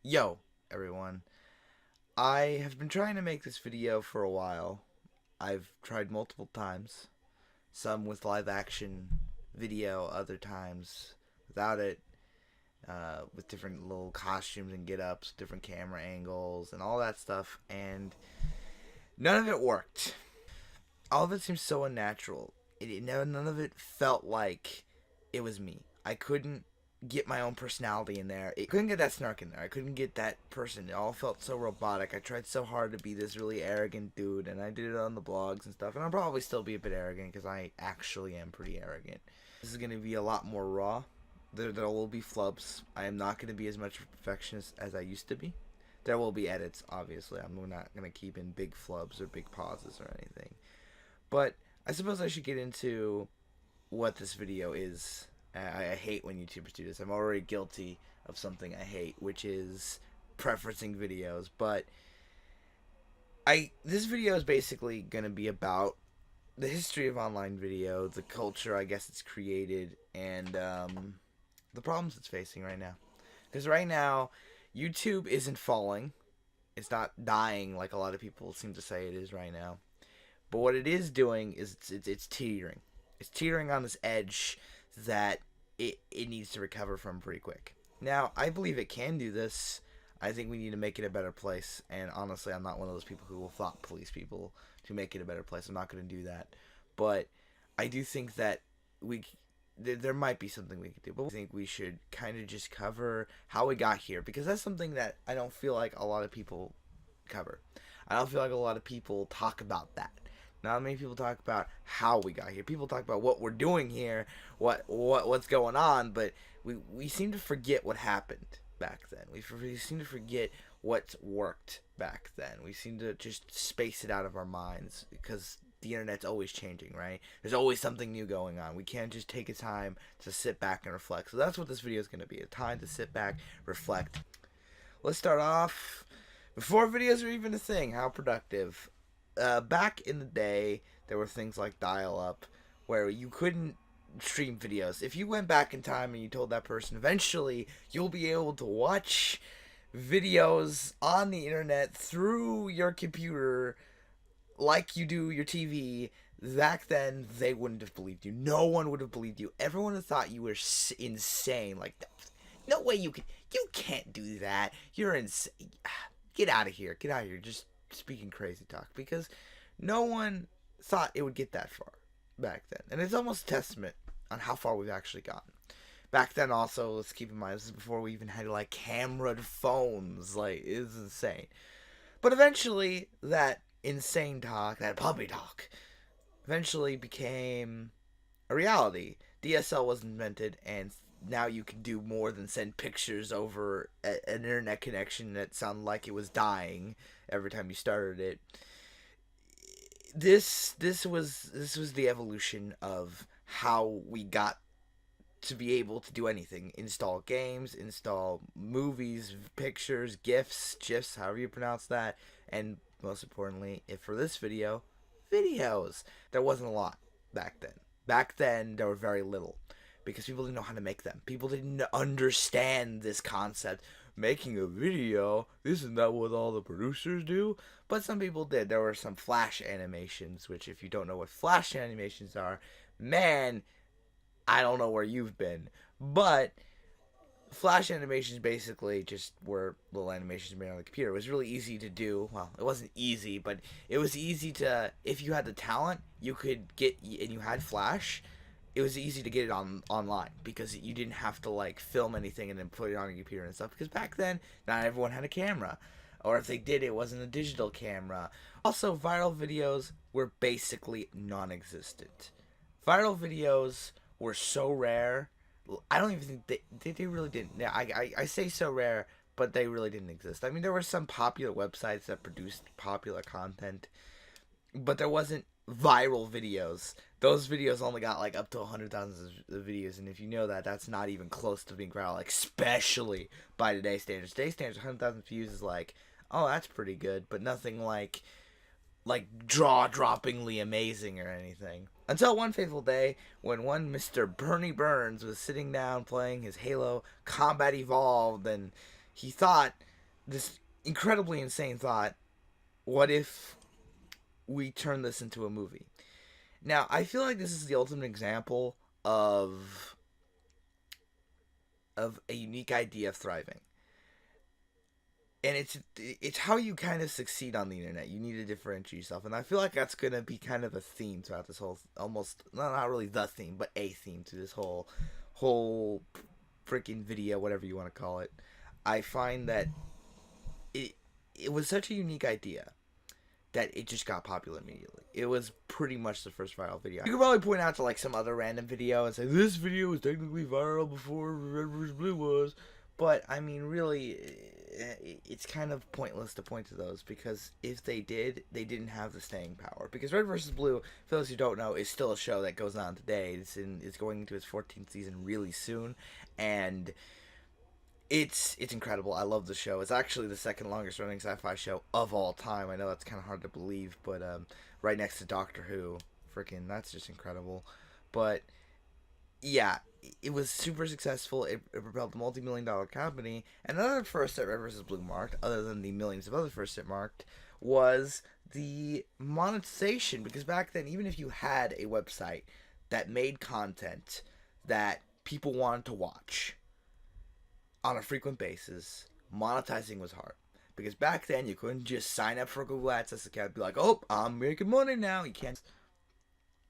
Yo, everyone. I have been trying to make this video for a while. I've tried multiple times. Some with live action video, other times without it, with different little costumes and get ups, different camera angles, and all that stuff, and none of it worked. All of it seems so unnatural. None of it felt like it was me. I couldn't get my own personality in there. I couldn't get that snark in there. I couldn't get that person. It all felt so robotic. I tried so hard to be this really arrogant dude, and I did it on the blogs and stuff. And I'll probably still be a bit arrogant because I actually am pretty arrogant. This is going to be a lot more raw. There will be flubs. I am not going to be as much of a perfectionist as I used to be. There will be edits, obviously. I'm not going to keep in big flubs or big pauses or anything. But I suppose I should get into what this video is. I hate when YouTubers do this. I'm already guilty of something I hate, which is preferencing videos. But this video is basically going to be about the history of online video, the culture I guess it's created, and the problems it's facing right now. Because right now, YouTube isn't falling. It's not dying like a lot of people seem to say it is right now. But what it is doing is it's teetering. It's teetering on this edge that it needs to recover from pretty quick. Now, I believe it can do this. I think we need to make it a better place. And honestly, I'm not one of those people who will thought police people to make it a better place. I'm not going to do that. But I do think that there might be something we could do. But I think we should kind of just cover how we got here. Because that's something that I don't feel like a lot of people cover. I don't feel like a lot of people talk about that. Not many people talk about how we got here. People talk about what we're doing here, what's going on, but we seem to forget what happened back then. We seem to forget what worked back then. We seem to just space it out of our minds because the internet's always changing, right? There's always something new going on. We can't just take a time to sit back and reflect. So that's what this video is going to be, a time to sit back, reflect. Let's start off, before videos were even a thing, how productive. Back in the day, there were things like dial-up, where you couldn't stream videos. If you went back in time and you told that person, eventually you'll be able to watch videos on the internet through your computer like you do your TV, back then they wouldn't have believed you. No one would have believed you. Everyone would have thought you were insane. Like, no way you can't do that. You're insane. Get out of here. Get out of here. Just speaking crazy talk, because no one thought it would get that far back then, and it's almost a testament on how far we've actually gotten. Back then, also, let's keep in mind, this is before we even had like camera phones. Like, it's insane. But eventually, that insane talk, that puppy talk, eventually became a reality. DSL was invented, and now you can do more than send pictures over an internet connection that sounded like it was dying every time you started it. This was the evolution of how we got to be able to do anything. Install games, install movies, pictures, GIFs, however you pronounce that, and most importantly, if for this video, videos. There wasn't a lot back then. Back then, there were very little, because people didn't know how to make them. People didn't understand this concept. Making a video, isn't that what all the producers do? But some people did. There were some flash animations, which if you don't know what flash animations are, man, I don't know where you've been. But flash animations basically just were little animations made on the computer. It was really easy to do. Well, it wasn't easy, but it was easy to, if you had the talent, you could get, and you had flash, it was easy to get it online, because you didn't have to like film anything and then put it on your computer and stuff, because back then not everyone had a camera, or if they did, it wasn't a digital camera. Also, viral videos were basically non-existent. Viral videos were so rare. I don't even think they really didn't. Yeah, I say so rare, but they really didn't exist. I mean, there were some popular websites that produced popular content, but there wasn't viral videos. Those videos only got like up to 100,000 videos, and if you know that, that's not even close to being viral, like, especially by today's standards. Today's standards, 100,000 views is like, oh, that's pretty good, but nothing like jaw-droppingly amazing or anything. Until one fateful day, when one Mr. Bernie Burns was sitting down playing his Halo Combat Evolved, and he thought, this incredibly insane thought: what if we turn this into a movie? Now, I feel like this is the ultimate example of a unique idea of thriving. And it's how you kind of succeed on the internet. You need to differentiate yourself, and I feel like that's gonna be kind of a theme throughout this whole, almost not really the theme, but a theme to this whole freaking video, whatever you want to call it. I find that it it was such a unique idea that it just got popular immediately. It was pretty much the first viral video. You could probably point out to like some other random video and say this video was technically viral before Red vs. Blue was, but I mean, really, it's kind of pointless to point to those, because if they did, they didn't have the staying power. Because Red vs. Blue, for those who don't know, is still a show that goes on today. It's going into its 14th season really soon, and it's incredible. I love the show. It's actually the second longest running sci-fi show of all time. I know that's kind of hard to believe, but right next to Doctor Who, freaking, that's just incredible. But yeah, it was super successful. It propelled a multi-million-dollar company. And another first that Red vs. Blue marked, other than the millions of other firsts it marked, was the monetization. Because back then, even if you had a website that made content that people wanted to watch on a frequent basis, monetizing was hard. Because back then, you couldn't just sign up for a Google AdSense account and be like, oh, I'm making money now. You can't.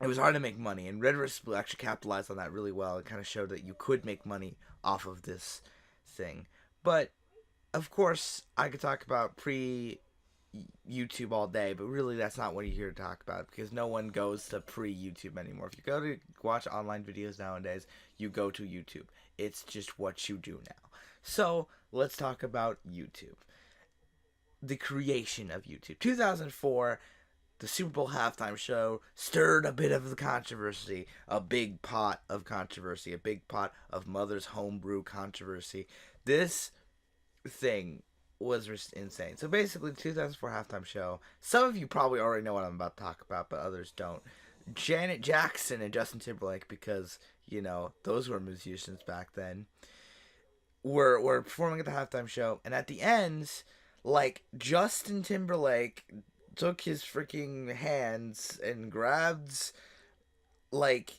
It was hard to make money, and Red vs. Blue actually capitalized on that really well. It kind of showed that you could make money off of this thing. But, of course, I could talk about pre-YouTube all day, but really that's not what you're here to talk about, because no one goes to pre-YouTube anymore. If you go to watch online videos nowadays, you go to YouTube. It's just what you do now. So, let's talk about YouTube. The creation of YouTube. 2004, the Super Bowl halftime show stirred a bit of the controversy, a big pot of controversy, a big pot of Mother's Homebrew controversy. This thing was just insane. So basically, the 2004 halftime show, some of you probably already know what I'm about to talk about, but others don't. Janet Jackson and Justin Timberlake, because, you know, those were musicians back then, were performing at the halftime show, and at the end, like, Justin Timberlake took his freaking hands and grabbed, like,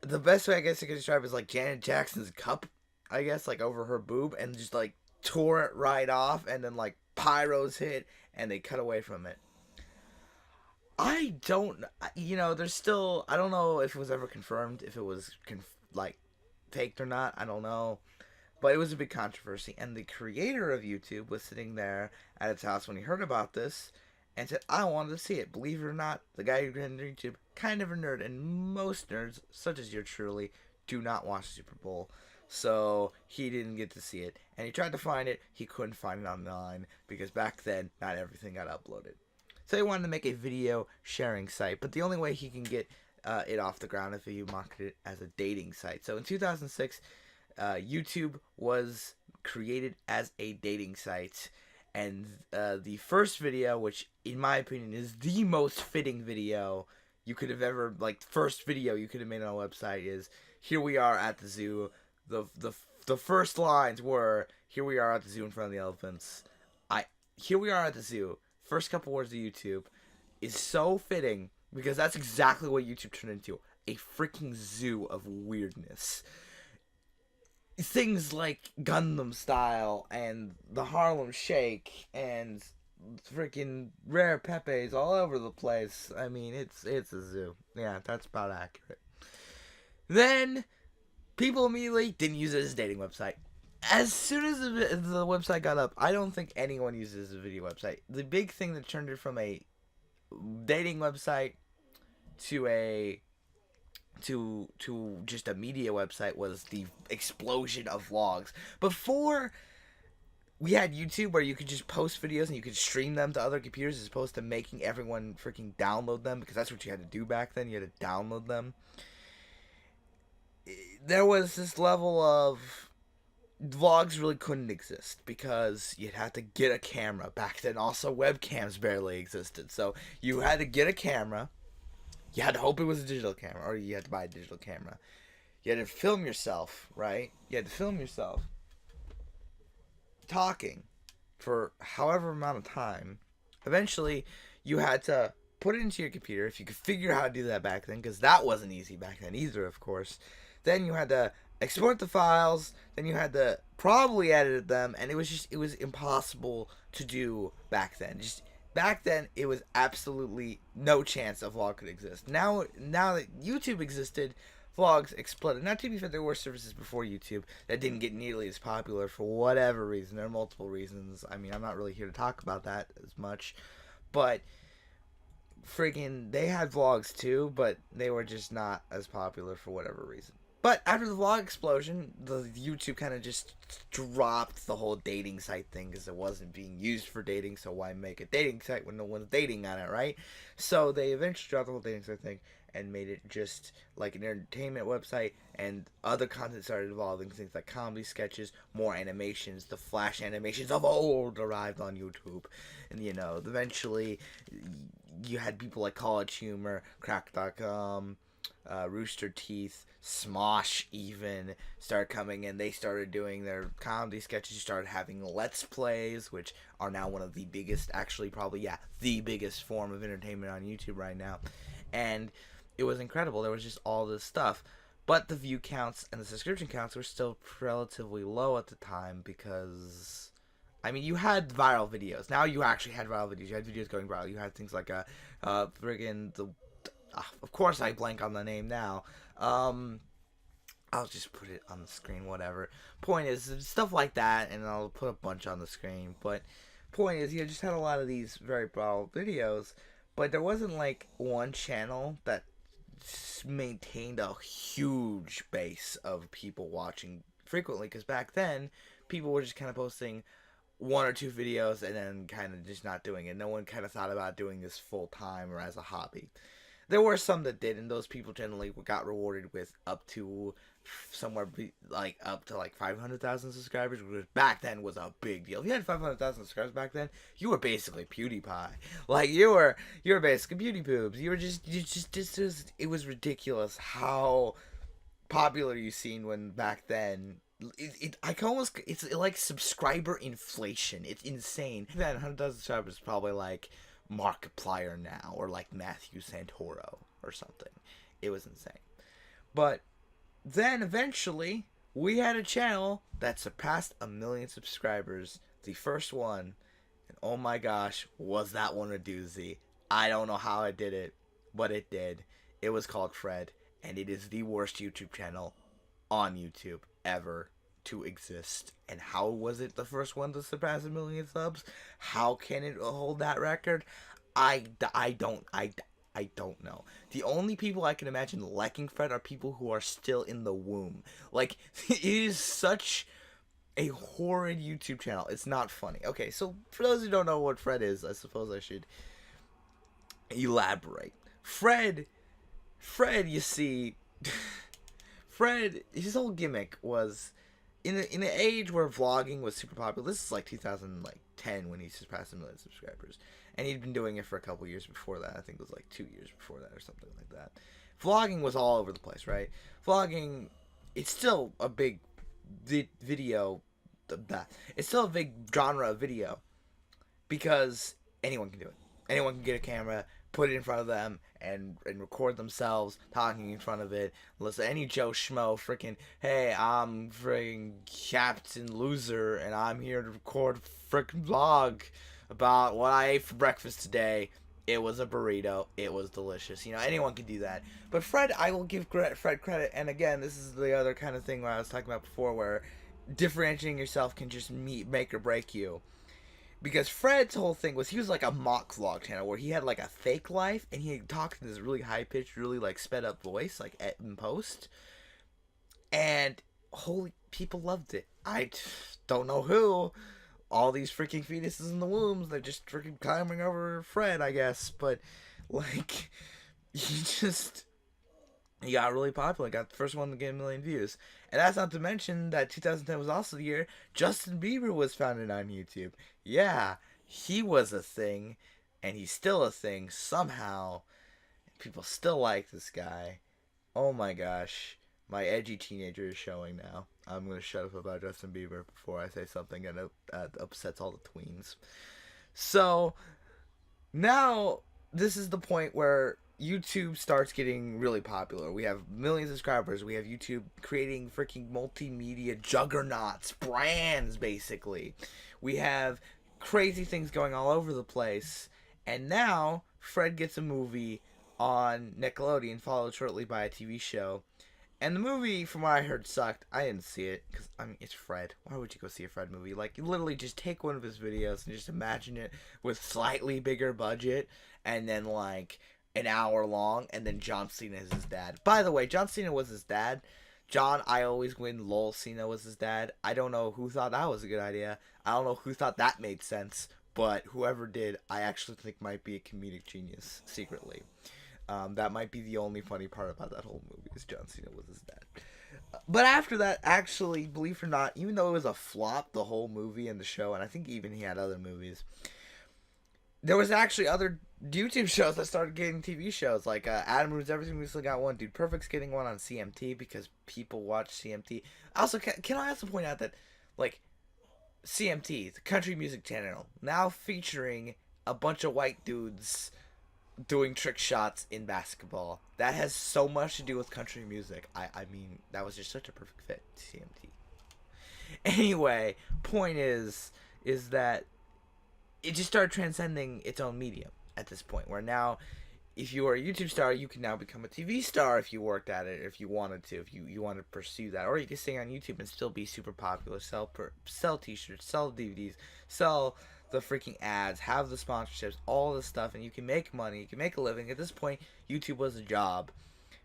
the best way I guess I could describe it is like Janet Jackson's cup, I guess, like over her boob, and just like tore it right off, and then like pyros hit and they cut away from it. I don't, you know, there's still, I don't know if it was ever confirmed, if it was like faked or not, I don't know. But it was a big controversy, and the creator of YouTube was sitting there at his house when he heard about this, and said, I wanted to see it. Believe it or not, the guy who created YouTube, kind of a nerd, and most nerds, such as you truly, do not watch Super Bowl. So he didn't get to see it, and he tried to find it. He couldn't find it online, because back then, not everything got uploaded. So he wanted to make a video sharing site, but the only way he can get it off the ground if you market it as a dating site. So in 2006, YouTube was created as a dating site, and the first video, which in my opinion is the most fitting video you could have ever, like, first video you could have made on a website, is here we are at the zoo. The first lines were, here we are at the zoo in front of the elephants. Here we are at the zoo. First couple words of YouTube is so fitting, because that's exactly what YouTube turned into, a freaking zoo of weirdness. Things like Gundam Style and the Harlem Shake and freaking rare Pepes all over the place. I mean, it's a zoo. Yeah, that's about accurate. Then people immediately didn't use it as a dating website. As soon as the website got up, I don't think anyone uses it as a video website. The big thing that turned it from a dating website to just a media website was the explosion of vlogs. Before we had YouTube, where you could just post videos and you could stream them to other computers, as opposed to making everyone freaking download them, because that's what you had to do back then. You had to download them. There was this level of vlogs really couldn't exist, because you'd have to get a camera. Back then also webcams barely existed, so you had to get a camera. You had to hope it was a digital camera, or you had to buy a digital camera. You had to film yourself, right? You had to film yourself talking for however amount of time. Eventually, you had to put it into your computer if you could figure out how to do that back then, because that wasn't easy back then either, of course. Then you had to export the files. Then you had to probably edit them, and it was impossible to do back then. Just back then, it was absolutely no chance a vlog could exist. Now that YouTube existed, vlogs exploded. Now, to be fair, there were services before YouTube that didn't get nearly as popular for whatever reason. There are multiple reasons. I mean, I'm not really here to talk about that as much, but friggin' they had vlogs too, but they were just not as popular for whatever reason. But after the vlog explosion, the YouTube kind of just dropped the whole dating site thing because it wasn't being used for dating, so why make a dating site when no one's dating on it, right? So they eventually dropped the whole dating site thing and made it just like an entertainment website, and other content started evolving, things like comedy sketches, more animations. The Flash animations of old arrived on YouTube, and eventually you had people like College Humor, Crack.com, Rooster Teeth, Smosh even started coming in. They started doing their comedy sketches. You started having Let's Plays, which are now one of the biggest, actually probably, the biggest form of entertainment on YouTube right now. And it was incredible. There was just all this stuff. But the view counts and the subscription counts were still relatively low at the time because, I mean, you had viral videos. Now you actually had viral videos. You had videos going viral. You had things like of course I blank on the name now. I'll just put it on the screen, whatever. Point is, stuff like that, and I'll put a bunch on the screen. But point is, you just had a lot of these very viral videos, but there wasn't like one channel that maintained a huge base of people watching frequently, because back then people were just kind of posting one or two videos and then kind of just not doing it. No one kind of thought about doing this full time or as a hobby. There were some that did, and those people generally got rewarded with up to up to 500,000 subscribers, which back then was a big deal. If you had 500,000 subscribers back then, you were basically PewDiePie. Like you were basically Beauty Boobs. It was ridiculous how popular you seen when back then. It's like subscriber inflation. It's insane. Then 100,000 subscribers is probably like Markiplier now, or like Matthew Santoro or something. It was insane. But then eventually we had a channel that surpassed 1 million subscribers, the first one, and oh my gosh, was that one a doozy. I don't know how it did it, but it did. It was called Fred, and it is the worst YouTube channel on YouTube ever to exist. And how was it the first one to surpass 1 million subs? How can it hold that record? I don't know. The only people I can imagine liking Fred are people who are still in the womb. Like, it is such a horrid YouTube channel. It's not funny. Okay, so for those who don't know what Fred is, I suppose I should elaborate. Fred, you see, Fred, his whole gimmick was in an age where vlogging was super popular. This is like 2010 when he surpassed 1 million subscribers, and he'd been doing it for a couple years before that. I think it was like 2 years before that or something like that. Vlogging was all over the place, right? Vlogging, it's still a big video. It's still a big genre of video because anyone can do it. Anyone can get a camera, put it in front of them, and record themselves talking in front of it. Listen, any Joe Schmo freaking, hey, I'm freaking Captain Loser, and I'm here to record a freaking vlog about what I ate for breakfast today. It was a burrito. It was delicious. Anyone can do that. But Fred, I will give Fred credit, and again, this is the other kind of thing where I was talking about before, where differentiating yourself can just make or break you. Because Fred's whole thing was he was like a mock vlog channel where he had like a fake life and he talked in this really high pitched, really like sped up voice, like in post. And holy, people loved it. I don't know who. All these freaking fetuses in the wombs, they're just freaking climbing over Fred, I guess. But like, he got really popular. Got the first one to get 1 million views. And that's not to mention that 2010 was also the year Justin Bieber was founded on YouTube. Yeah, he was a thing, and he's still a thing somehow. People still like this guy. Oh my gosh, my edgy teenager is showing now. I'm gonna shut up about Justin Bieber before I say something that upsets all the tweens. So now this is the point where YouTube starts getting really popular. We have millions of subscribers. We have YouTube creating freaking multimedia juggernauts, brands basically. We have crazy things going all over the place. And now Fred gets a movie on Nickelodeon, followed shortly by a TV show. And the movie, from what I heard, sucked. I didn't see it because I mean it's Fred. Why would you go see a Fred movie? Like, you literally just take one of his videos and just imagine it with slightly bigger budget, and then like an hour long, and then John Cena is his dad. By the way, John Cena was his dad. John, I always win. Lol, Cena was his dad. I don't know who thought that was a good idea. I don't know who thought that made sense, but whoever did, I actually think might be a comedic genius secretly. That might be the only funny part about that whole movie is John Cena was his dad. But after that, actually, believe it or not, even though it was a flop, the whole movie and the show, and I think even he had other movies, there was actually other YouTube shows that started getting TV shows. Like Adam Ruins Everything recently got one. Dude Perfect's getting one on CMT because people watch CMT. Also, can I also point out that, like, CMT, the country music channel, now featuring a bunch of white dudes doing trick shots in basketball. That has so much to do with country music. I mean, that was just such a perfect fit, CMT. Anyway, point is that it just started transcending its own medium at this point, where now, if you are a YouTube star, you can now become a TV star if you worked at it, if you wanted to, if you wanted to pursue that. Or you can stay on YouTube and still be super popular, sell t-shirts, sell DVDs, sell the freaking ads, have the sponsorships, all this stuff, and you can make money, you can make a living. At this point, YouTube was a job.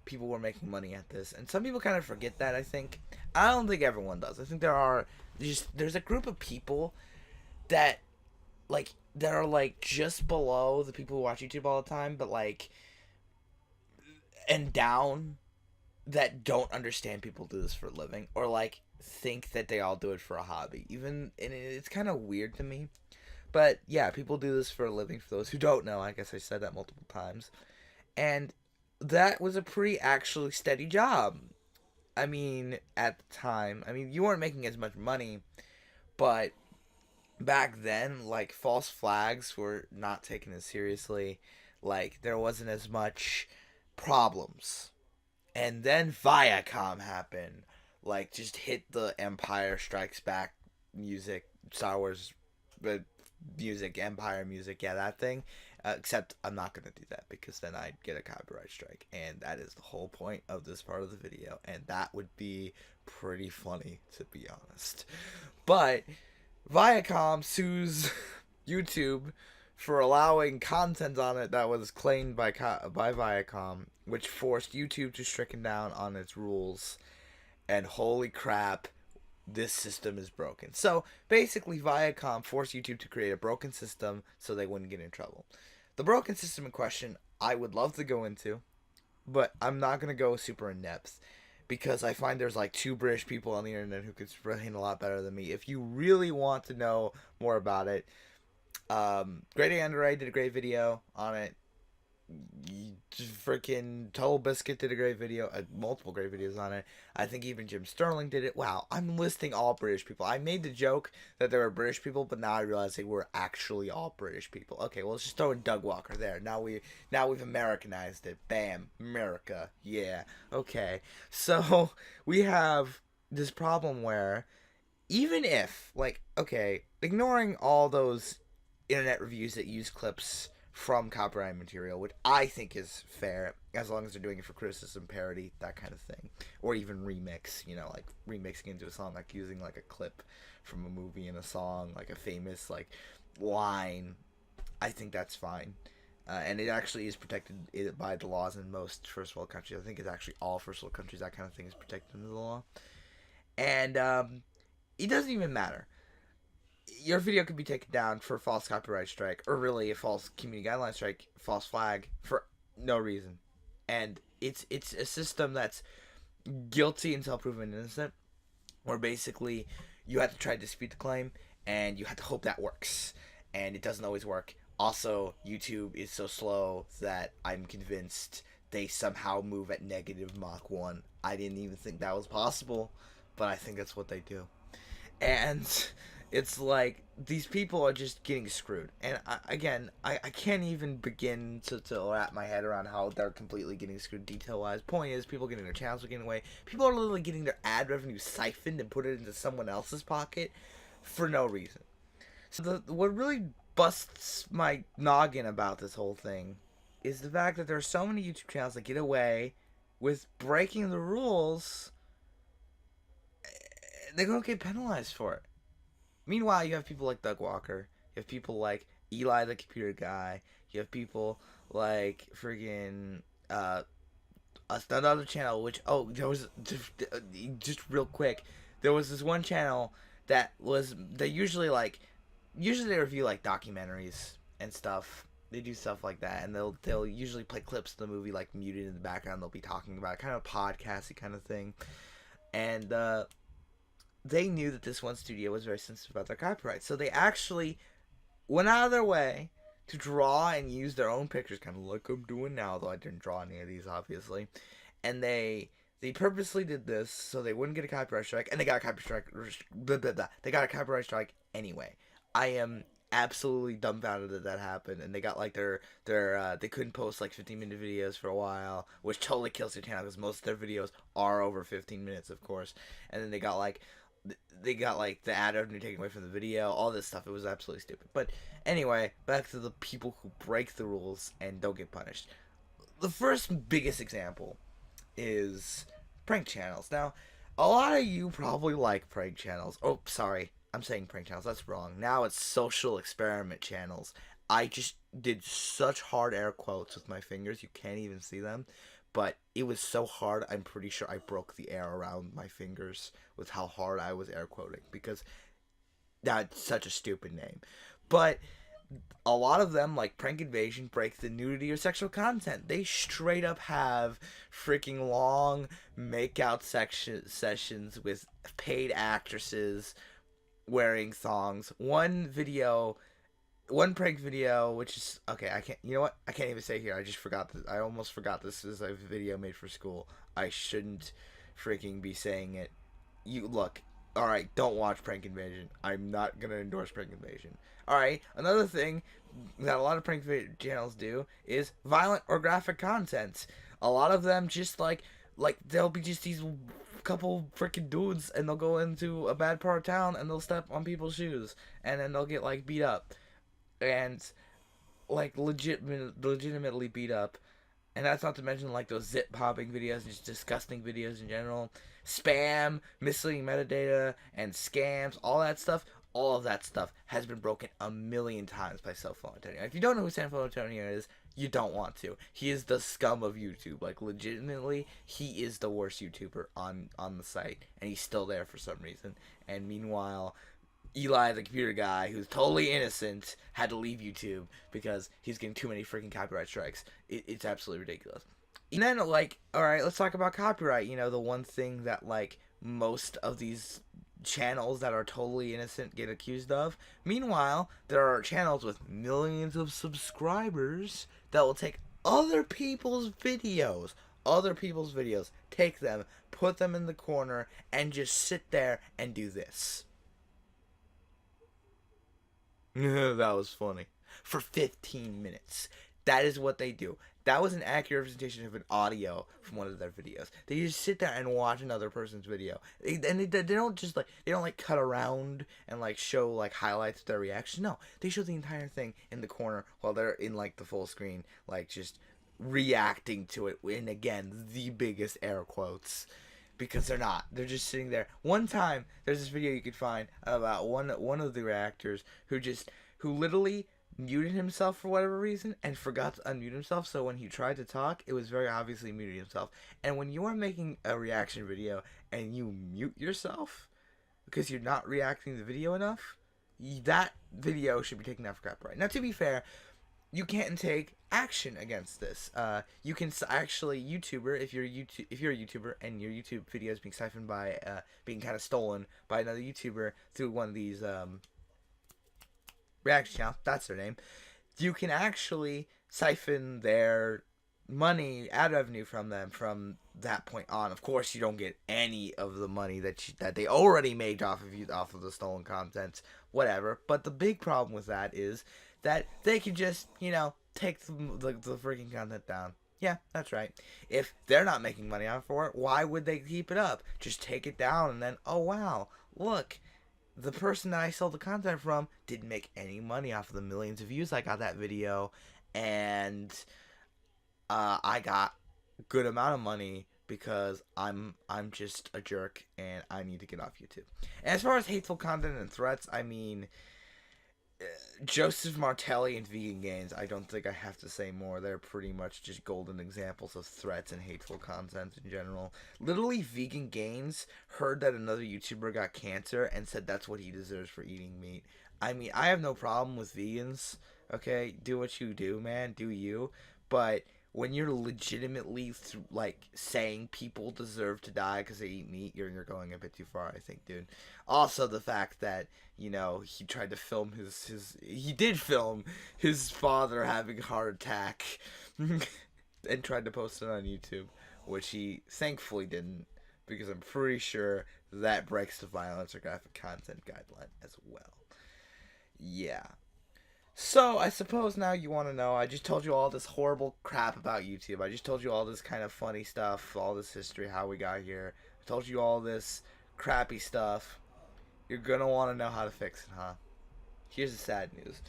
People were making money at this, and some people kind of forget that, I think. I don't think everyone does. I think there's a group of people that are like just below the people who watch YouTube all the time, but like, and down, that don't understand people do this for a living, or like think that they all do it for a hobby. Even, and it's kind of weird to me. But yeah, people do this for a living. For those who don't know, I guess I said that multiple times. And that was a pretty actually steady job. I mean, at the time, I mean, you weren't making as much money, but back then, like, false flags were not taken as seriously. Like, there wasn't as much problems. And then Viacom happened. Like, just hit the Empire Strikes Back music, Star Wars music, Empire music, yeah, that thing. Except I'm not gonna do that because then I'd get a copyright strike, and that is the whole point of this part of the video, and that would be pretty funny, to be honest. But Viacom sues YouTube for allowing content on it that was claimed by Viacom, which forced YouTube to stricken down on its rules. And holy crap, this system is broken. So basically, Viacom forced YouTube to create a broken system so they wouldn't get in trouble. The broken system in question, I would love to go into, but I'm not going to go super in depth because I find there's like 2 British people on the internet who could explain a lot better than me. If you really want to know more about it, Great Android did a great video on it. Freaking Total Biscuit did a great video, multiple great videos on it. I think even Jim Sterling did it. Wow, I'm listing all British people. I made the joke that there were British people, but now I realize they were actually all British people. Okay, well, let's just throw in Doug Walker there. Now we've Americanized it. Bam, America. Yeah. Okay. So we have this problem where even if, like, okay, ignoring all those internet reviews that use clips from copyright material, which I think is fair, as long as they're doing it for criticism, parody, that kind of thing, or even remix, like remixing into a song, like using like a clip from a movie in a song, like a famous like line. I think that's fine, and it actually is protected by the laws in most first world countries. I think it's actually all first world countries, that kind of thing is protected under the law, and it doesn't even matter. Your video could be taken down for a false copyright strike, or really a false community guideline strike, false flag, for no reason. And it's a system that's guilty until proven innocent, where basically you have to try to dispute the claim, and you have to hope that works. And it doesn't always work. Also, YouTube is so slow that I'm convinced they somehow move at negative Mach 1. I didn't even think that was possible, but I think that's what they do. And it's like these people are just getting screwed. And I can't even begin to wrap my head around how they're completely getting screwed detail wise. Point is, people getting their channels are getting away. People are literally getting their ad revenue siphoned and put it into someone else's pocket for no reason. So what really busts my noggin about this whole thing is the fact that there are so many YouTube channels that get away with breaking the rules. They're gonna get penalized for it. Meanwhile, you have people like Doug Walker. You have people like Eli the Computer Guy. You have people like friggin' another channel. Which there was just real quick. There was this one channel that usually they review like documentaries and stuff. They do stuff like that, and they'll usually play clips of the movie like muted in the background. They'll be talking about it, kind of podcasty kind of thing, and they knew that this one studio was very sensitive about their copyright, so they actually went out of their way to draw and use their own pictures, kind of like I'm doing now, though I didn't draw any of these, obviously. And they purposely did this so they wouldn't get a copyright strike, and they got a copyright strike. Blah, blah, blah. They got a copyright strike anyway. I am absolutely dumbfounded that happened, and they got like their they couldn't post like 15-minute videos for a while, which totally kills their channel because most of their videos are over 15 minutes, of course. And then they got like the ad revenue taken away from the video, all this stuff. It was absolutely stupid. But anyway, back to the people who break the rules and don't get punished. The first biggest example is prank channels. Now, a lot of you probably like prank channels. Oh, sorry, I'm saying prank channels. That's wrong. Now it's social experiment channels. I just did such hard air quotes with my fingers. You can't even see them. But it was so hard, I'm pretty sure I broke the air around my fingers with how hard I was air quoting. Because that's such a stupid name. But a lot of them, like Prank Invasion, break the nudity or sexual content. They straight up have freaking long makeout sessions with paid actresses wearing thongs. One prank video, which is okay. You know what? I can't even say here. I just forgot this. I almost forgot this is a video made for school. I shouldn't freaking be saying it. You look. All right, don't watch Prank Invasion. I'm not gonna endorse Prank Invasion. All right, another thing that a lot of prank channels do is violent or graphic content. A lot of them just like they'll be just these couple freaking dudes, and they'll go into a bad part of town and they'll step on people's shoes, and then they'll get like beat up. And like legitimately beat up, and that's not to mention like those zip popping videos and just disgusting videos in general, spam, misleading metadata, and scams. All that stuff has been broken a million times by Sanfilippo Antonio. If you don't know who Sanfilippo Antonio is, you don't want to. He is the scum of YouTube. Like legitimately, he is the worst YouTuber on the site, and he's still there for some reason. And meanwhile, Eli, the Computer Guy, who's totally innocent, had to leave YouTube because he's getting too many freaking copyright strikes. It's absolutely ridiculous. And then, like, alright, let's talk about copyright. You know, the one thing that, like, most of these channels that are totally innocent get accused of. Meanwhile, there are channels with millions of subscribers that will take other people's videos, take them, put them in the corner, and just sit there and do this. That was funny. For 15 minutes. That is what they do. That was an accurate representation of an audio from one of their videos. They just sit there and watch another person's video. They don't just they don't cut around and show highlights of their reaction. No, they show the entire thing in the corner while they're in the full screen, just reacting to it. And again, the biggest air quotes. Because they're not. They're just sitting there. One time, there's this video you could find about one of the reactors who literally muted himself for whatever reason and forgot to unmute himself. So when he tried to talk, it was very obviously muted himself. And when you are making a reaction video and you mute yourself because you're not reacting to the video enough, that video should be taken out for copyright. Now, to be fair, you can't take action against this. You can actually YouTuber if you're a YouTuber and your YouTube video is being siphoned by being kind of stolen by another YouTuber through one of these reaction channels. That's their name. You can actually siphon their money, ad revenue from them from that point on. Of course, you don't get any of the money that they already made off of you, off of the stolen content, whatever. But the big problem with that is that they can just, take the freaking content down. Yeah, that's right. If they're not making money off for it, why would they keep it up? Just take it down and then, oh wow, look, the person that I sold the content from didn't make any money off of the millions of views I got that video, and I got a good amount of money because I'm just a jerk and I need to get off YouTube. And as far as hateful content and threats, I mean, Joseph Martelli and Vegan Gains, I don't think I have to say more. They're pretty much just golden examples of threats and hateful content in general. Literally, Vegan Gains heard that another YouTuber got cancer and said that's what he deserves for eating meat. I mean, I have no problem with vegans, okay? Do what you do, man. Do you. But when you're legitimately saying people deserve to die because they eat meat, you're going a bit too far, I think, dude. Also, the fact that he tried to film he did film his father having a heart attack and tried to post it on YouTube, which he thankfully didn't, because I'm pretty sure that breaks the violence or graphic content guideline as well. Yeah. So, I suppose now you want to know, I just told you all this horrible crap about YouTube. I just told you all this kind of funny stuff, all this history, how we got here. I told you all this crappy stuff. You're going to want to know how to fix it, huh? Here's the sad news.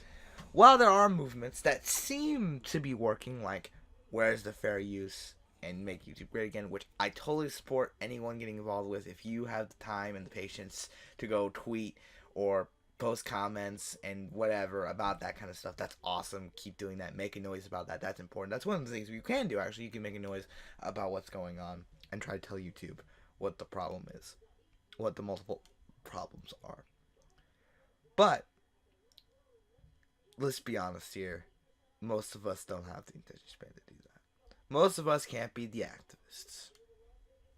While there are movements that seem to be working, like Where's the Fair Use and Make YouTube Great Again, which I totally support anyone getting involved with. If you have the time and the patience to go tweet or post comments and whatever about that kind of stuff, that's awesome. Keep doing that. Make a noise about that. That's important. That's one of the things you can do, actually. You can make a noise about what's going on and try to tell YouTube what the problem is, what the multiple problems are. But let's be honest here. Most of us don't have the attention span to do that. Most of us can't be the activists.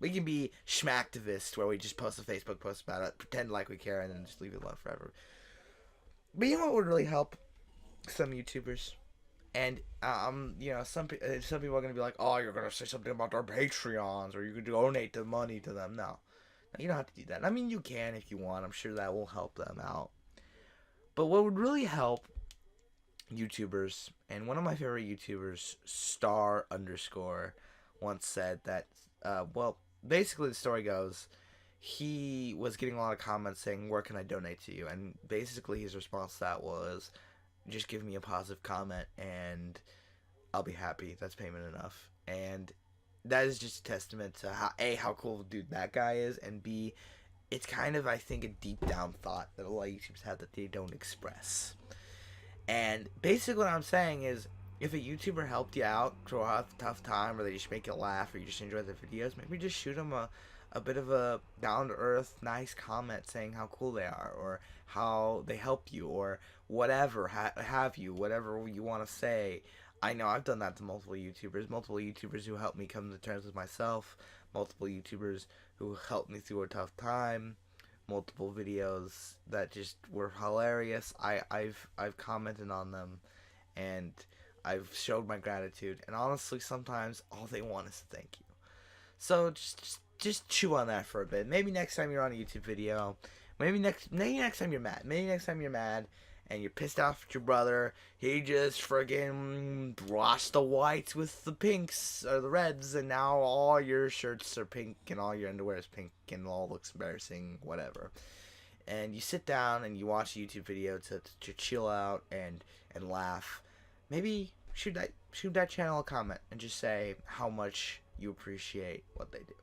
We can be schmacktivists, where we just post a Facebook post about it, pretend like we care, and then just leave it alone forever. But you know what would really help some YouTubers? And, some people are going to be like, oh, you're going to say something about our Patreons, or you could donate the money to them. No, you don't have to do that. I mean, you can if you want. I'm sure that will help them out. But what would really help YouTubers, and one of my favorite YouTubers, Star_, once said that, basically the story goes, he was getting a lot of comments saying, where can I donate to you? And basically his response to that was, just give me a positive comment and I'll be happy. That's payment enough. And that is just a testament to how cool of a dude that guy is, and B, it's kind of, I think, a deep down thought that a lot of YouTubers have that they don't express. And basically what I'm saying is, if a YouTuber helped you out through a tough time, or they just make you laugh, or you just enjoy their videos, maybe just shoot them a bit of a down-to-earth, nice comment saying how cool they are, or how they help you, or whatever have you, whatever you want to say. I know I've done that to multiple YouTubers who helped me come to terms with myself, multiple YouTubers who helped me through a tough time, multiple videos that just were hilarious. I've commented on them, and I've showed my gratitude, and honestly, sometimes all they want is to thank you. So just chew on that for a bit. Maybe next time you're on a YouTube video, maybe next time you're mad, and you're pissed off at your brother. He just friggin' washed the whites with the pinks or the reds, and now all your shirts are pink and all your underwear is pink and it all looks embarrassing, whatever. And you sit down and you watch a YouTube video to chill out and laugh. Maybe shoot that channel a comment and just say how much you appreciate what they do.